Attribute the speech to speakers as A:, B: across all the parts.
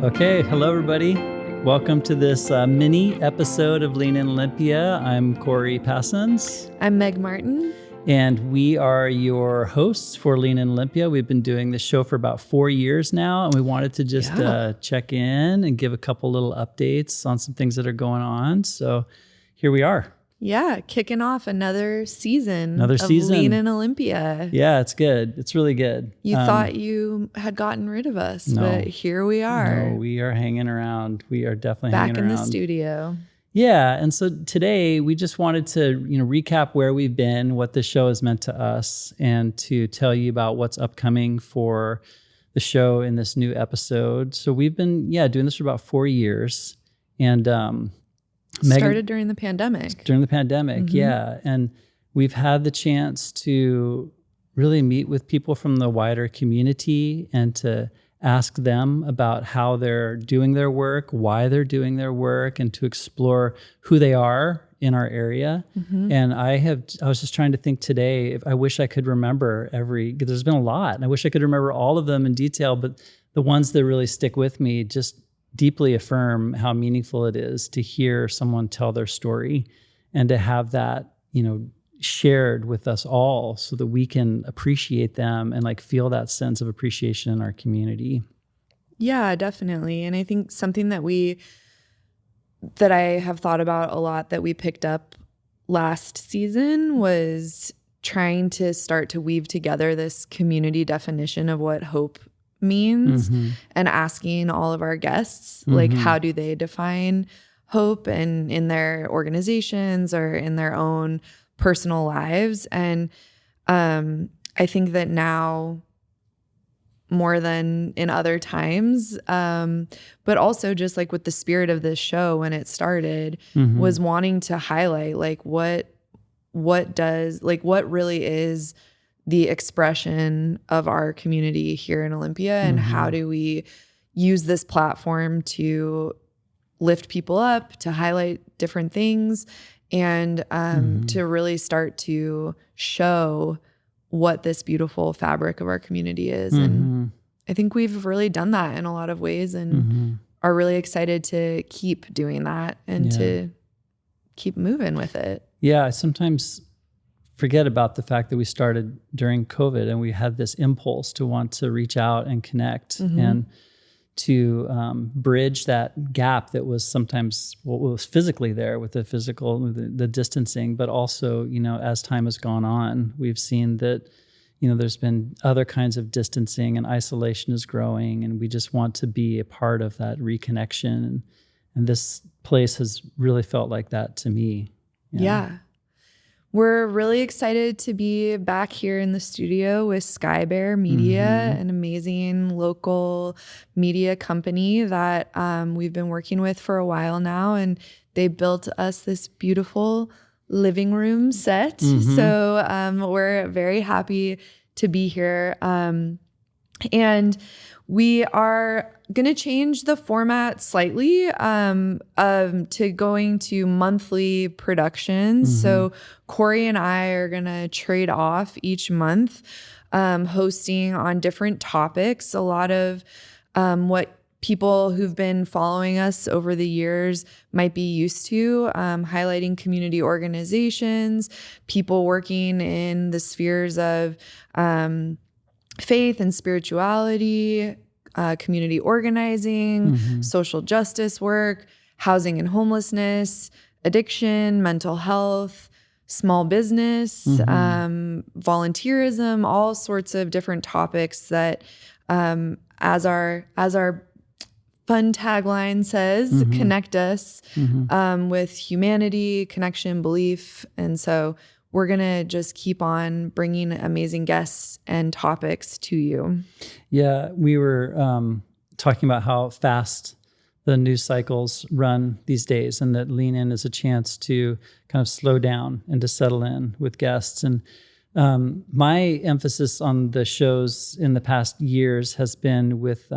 A: Okay, hello everybody. Welcome to this mini episode of Lean in Olympia. I'm Corey Passons.
B: I'm Meg Martin.
A: And we are your hosts for Lean in Olympia. We've been doing this show for about 4 years now, and we wanted to just check in and give a couple little updates on some things that are going on. So here we are.
B: Yeah, kicking off another season of Lean in Olympia.
A: Yeah, it's good. It's really good.
B: You thought you had gotten rid of us, but here we are.
A: No, we are hanging around. We are definitely hanging around.
B: Back in the studio.
A: Yeah, and so today we just wanted to, recap where we've been, what this show has meant to us, and to tell you about what's upcoming for the show in this new episode. So we've been, doing this for about 4 years, and
B: started during the pandemic.
A: Yeah, and we've had the chance to really meet with people from the wider community and to ask them about how they're doing their work, why they're doing their work, and to explore who they are in our area. Mm-hmm. And I was just trying to think today, I wish I could remember there's been a lot, and I wish I could remember all of them in detail, but the ones that really stick with me just deeply affirm how meaningful it is to hear someone tell their story and to have that, shared with us all so that we can appreciate them and feel that sense of appreciation in our community.
B: Yeah, definitely. And I think something that I have thought about a lot that we picked up last season was trying to start to weave together this community definition of what hope means, mm-hmm. and asking all of our guests, mm-hmm. How do they define hope and in their organizations or in their own personal lives. And I think that now more than in other times, but also just with the spirit of this show when it started, mm-hmm. was wanting to highlight what really is the expression of our community here in Olympia, and mm-hmm. how do we use this platform to lift people up, to highlight different things, and mm-hmm. to really start to show what this beautiful fabric of our community is. Mm-hmm. And I think we've really done that in a lot of ways, and mm-hmm. are really excited to keep doing that and to keep moving with it.
A: Yeah, I sometimes forget about the fact that we started during COVID and we had this impulse to want to reach out and connect, mm-hmm. and to bridge that gap that was sometimes what was physically there with the distancing, but also, as time has gone on, we've seen that, there's been other kinds of distancing and isolation is growing, and we just want to be a part of that reconnection. And this place has really felt like that to me.
B: Yeah. We're really excited to be back here in the studio with Sky Bear Media, mm-hmm. an amazing local media company that we've been working with for a while now. And they built us this beautiful living room set. Mm-hmm. So we're very happy to be here. And we are going to change the format slightly to going to monthly productions. Mm-hmm. So Corey and I are going to trade off each month, hosting on different topics. A lot of what people who've been following us over the years might be used to, highlighting community organizations, people working in the spheres of faith and spirituality, community organizing, mm-hmm. social justice work, housing and homelessness, addiction, mental health, small business, mm-hmm. Volunteerism, all sorts of different topics that, as our fun tagline says, mm-hmm. connect us, mm-hmm. With humanity, connection, belief. And so we're going to just keep on bringing amazing guests and topics to you.
A: Yeah, we were talking about how fast the news cycles run these days, and that Lean In is a chance to kind of slow down and to settle in with guests. And my emphasis on the shows in the past years has been with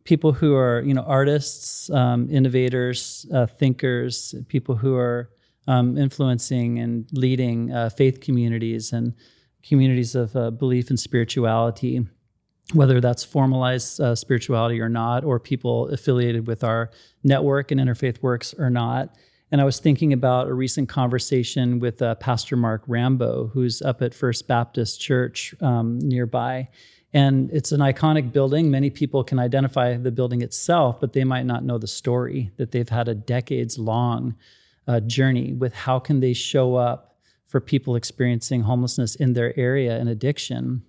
A: people who are, artists, innovators, thinkers, people who are influencing and leading faith communities and communities of belief and spirituality. whether that's formalized spirituality or not, or people affiliated with our network and Interfaith Works or not. And I was thinking about a recent conversation with Pastor Mark Rambo, who's up at First Baptist Church nearby. And it's an iconic building. Many people can identify the building itself, but they might not know the story, that they've had a decades-long journey with how can they show up for people experiencing homelessness in their area and addiction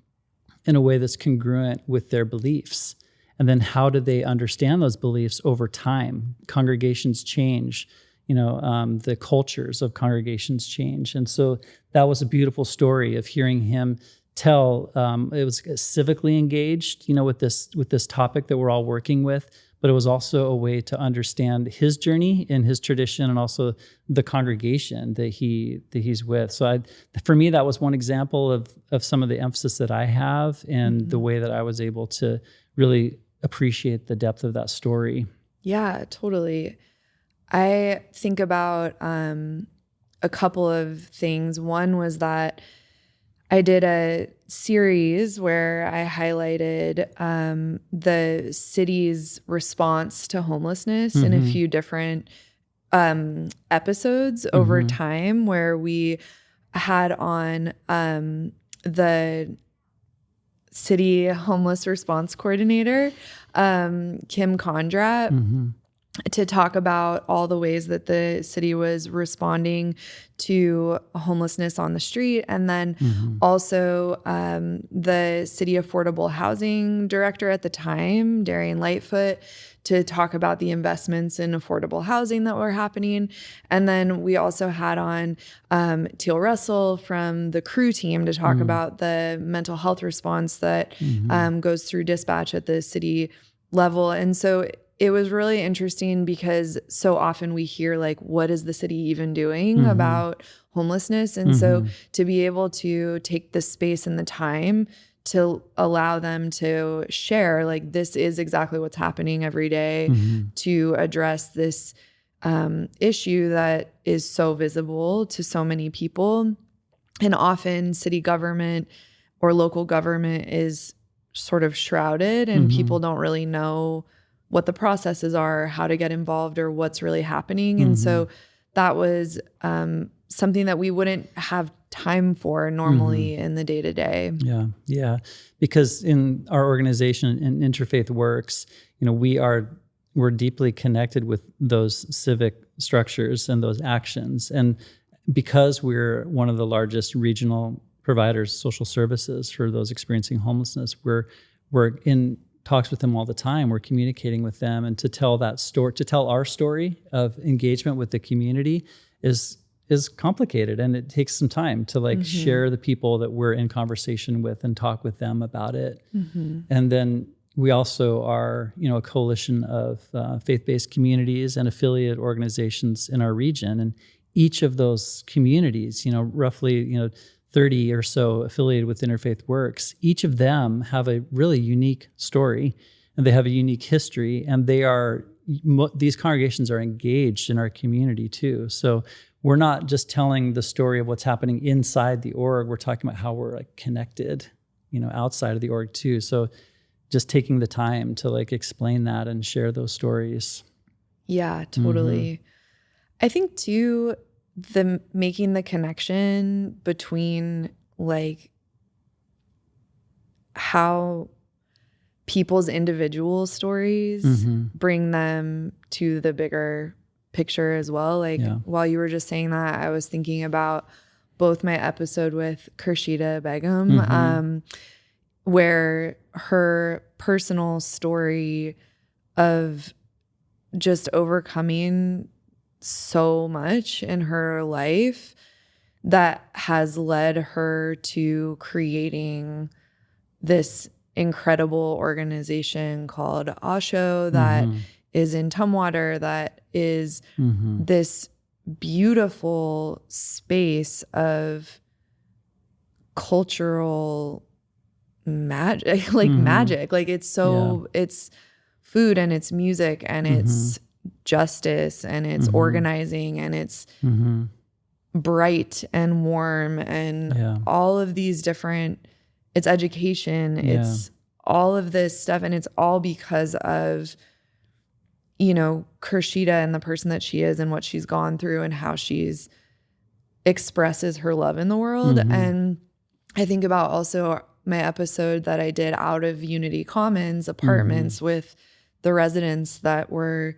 A: in a way that's congruent with their beliefs. And then how do they understand those beliefs over time? Congregations change. The cultures of congregations change. And so that was a beautiful story of hearing him tell. It was civically engaged, with this topic that we're all working with, but it was also a way to understand his journey in his tradition and also the congregation that he's with. So for me, that was one example of some of the emphasis that I have and the way that I was able to really appreciate the depth of that story.
B: Yeah, totally. I think about a couple of things. One was that I did a series where I highlighted the city's response to homelessness in a few different episodes over time, where we had on the city homeless response coordinator, Kim Condrat, to talk about all the ways that the city was responding to homelessness on the street. And then also the city affordable housing director at the time, Darian Lightfoot, to talk about the investments in affordable housing that were happening. And then we also had on Teal Russell from the crew team to talk about the mental health response that goes through dispatch at the city level. And so it was really interesting because so often we hear like, what is the city even doing about homelessness? And so to be able to take the space and the time to allow them to share, like, this is exactly what's happening every day to address this issue that is so visible to so many people. And often city government or local government is sort of shrouded and people don't really know what the processes are, how to get involved, or what's really happening. And so that was something that we wouldn't have time for normally in the day-to-day.
A: Yeah. Because in our organization, in Interfaith Works, we're deeply connected with those civic structures and those actions. And because we're one of the largest regional providers of social services for those experiencing homelessness, we're in talks with them all the time. We're communicating with them, and to tell that story, to tell our story of engagement with the community is complicated, and it takes some time to share the people that we're in conversation with and talk with them about it. And then we also are, a coalition of faith-based communities and affiliate organizations in our region, and each of those communities, roughly, 30 or so affiliated with Interfaith Works, each of them have a really unique story, and they have a unique history, and these congregations are engaged in our community too. So we're not just telling the story of what's happening inside the org, we're talking about how we're connected, outside of the org too. So just taking the time to explain that and share those stories.
B: Yeah, totally. I think too, making the connection between how people's individual stories bring them to the bigger picture as well. While you were just saying that, I was thinking about both my episode with Khurshida Begum, where her personal story of just overcoming so much in her life that has led her to creating this incredible organization called Osho that is in Tumwater, that is this beautiful space of cultural magic, magic. It's food and it's music and it's justice and it's organizing and it's bright and warm and all of these different, it's education, it's all of this stuff. And it's all because of, you know, Kershita and the person that she is and what she's gone through and how she's expresses her love in the world. And I think about also my episode that I did out of Unity Commons apartments with the residents that were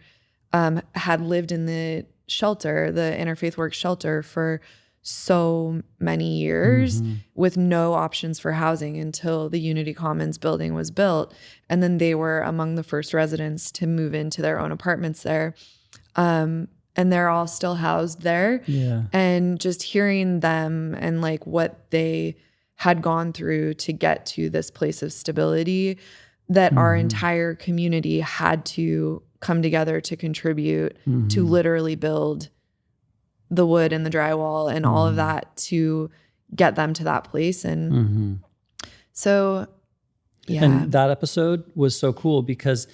B: had lived in the shelter, the Interfaith Work shelter, for so many years with no options for housing until the Unity Commons building was built. And then they were among the first residents to move into their own apartments there. And they're all still housed there. Yeah. And just hearing them and like what they had gone through to get to this place of stability that our entire community had to come together to contribute to literally build the wood and the drywall and all of that to get them to that place. And so, yeah.
A: And that episode was so cool because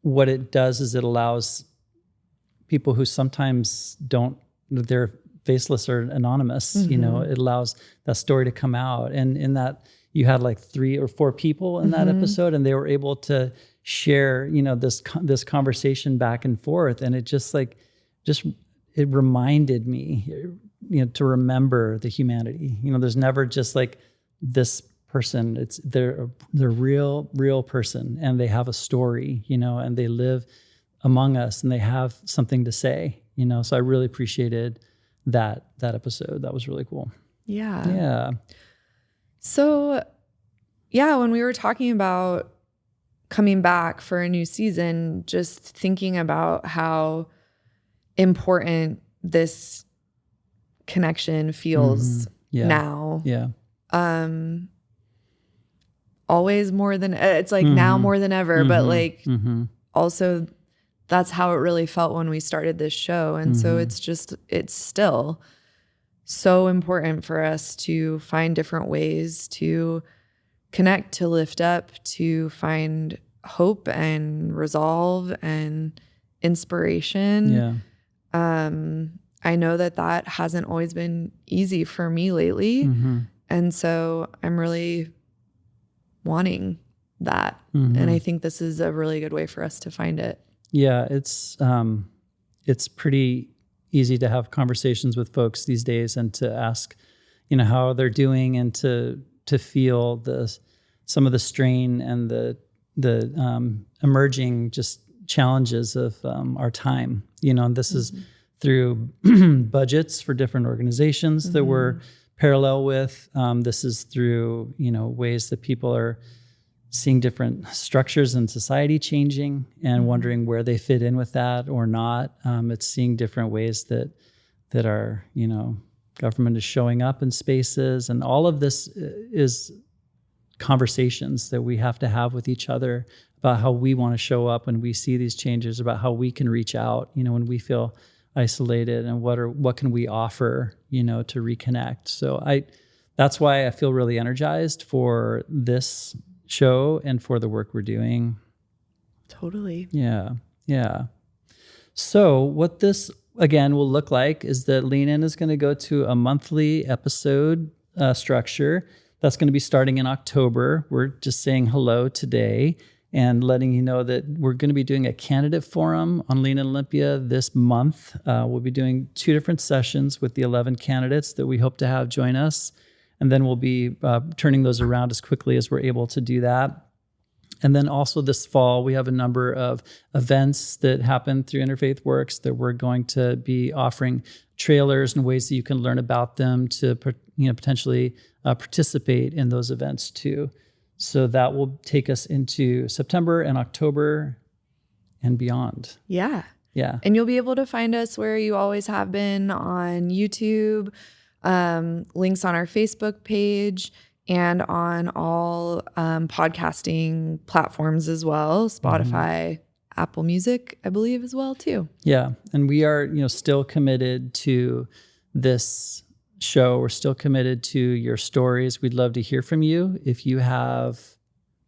A: what it does is it allows people who sometimes they're faceless or anonymous, you know, it allows that story to come out. And in that, you had like 3 or 4 people in that episode, and they were able to share, you know, this conversation back and forth. And it it reminded me, you know, to remember the humanity. You know, there's never just like this person. They're real person, and they have a story, you know, and they live among us, and they have something to say, you know. So I really appreciated that episode. That was really cool.
B: Yeah.
A: Yeah.
B: So, yeah, when we were talking about coming back for a new season, just thinking about how important this connection feels now.
A: Yeah.
B: Always more than, it's like now more than ever, but like also that's how it really felt when we started this show. And so it's still so important for us to find different ways to connect, to lift up, to find hope and resolve and inspiration.
A: Yeah.
B: I know that hasn't always been easy for me lately. And so I'm really wanting that. And I think this is a really good way for us to find it.
A: Yeah, it's pretty easy to have conversations with folks these days and to ask, you know, how they're doing, and to feel some of the strain and the emerging just challenges of our time. You know, and this is through budgets for different organizations that we're parallel with. This is through, you know, ways that people are seeing different structures in society changing and wondering where they fit in with that or not. It's seeing different ways that our, you know, government is showing up in spaces. And all of this is conversations that we have to have with each other about how we want to show up when we see these changes, about how we can reach out, you know, when we feel isolated, and what can we offer, you know, to reconnect. So that's why I feel really energized for this show and for the work we're doing.
B: Totally.
A: Yeah. Yeah. So what this again will look like is that Lean In is going to go to a monthly episode structure that's going to be starting in October. We're just saying hello today and letting you know that we're going to be doing a candidate forum on Lean In Olympia this month. We'll be doing 2 different sessions with the 11 candidates that we hope to have join us. And then we'll be turning those around as quickly as we're able to do that. And then also this fall, we have a number of events that happen through Interfaith Works that we're going to be offering trailers and ways that you can learn about them to, you know, potentially participate in those events too. So that will take us into September and October and beyond.
B: Yeah.
A: Yeah.
B: And you'll be able to find us where you always have been, on YouTube, links on our Facebook page, and on all podcasting platforms as well, Spotify, Apple Music, I believe, as well too.
A: Yeah. And we are, you know, still committed to this show. We're still committed to your stories. We'd love to hear from you if you have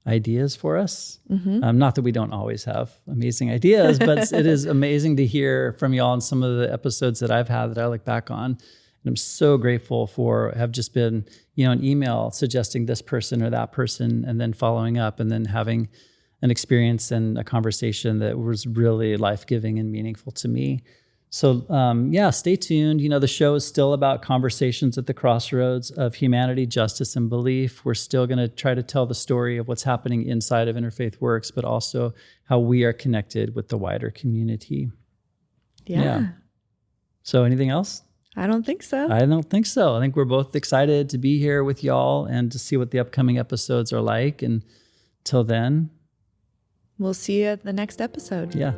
A: ideas for us. Not that we don't always have amazing ideas, but it is amazing to hear from y'all on some of the episodes that I've had that I look back on And I'm so grateful for have just been, an email suggesting this person or that person, and then following up and then having an experience and a conversation that was really life-giving and meaningful to me. So stay tuned. The show is still about conversations at the crossroads of humanity, justice, and belief. We're still going to try to tell the story of what's happening inside of Interfaith Works, but also how we are connected with the wider community. Yeah. So anything else?
B: I don't think so.
A: I don't think so. I think we're both excited to be here with y'all and to see what the upcoming episodes are like. And till then,
B: we'll see you at the next episode.
A: Yeah.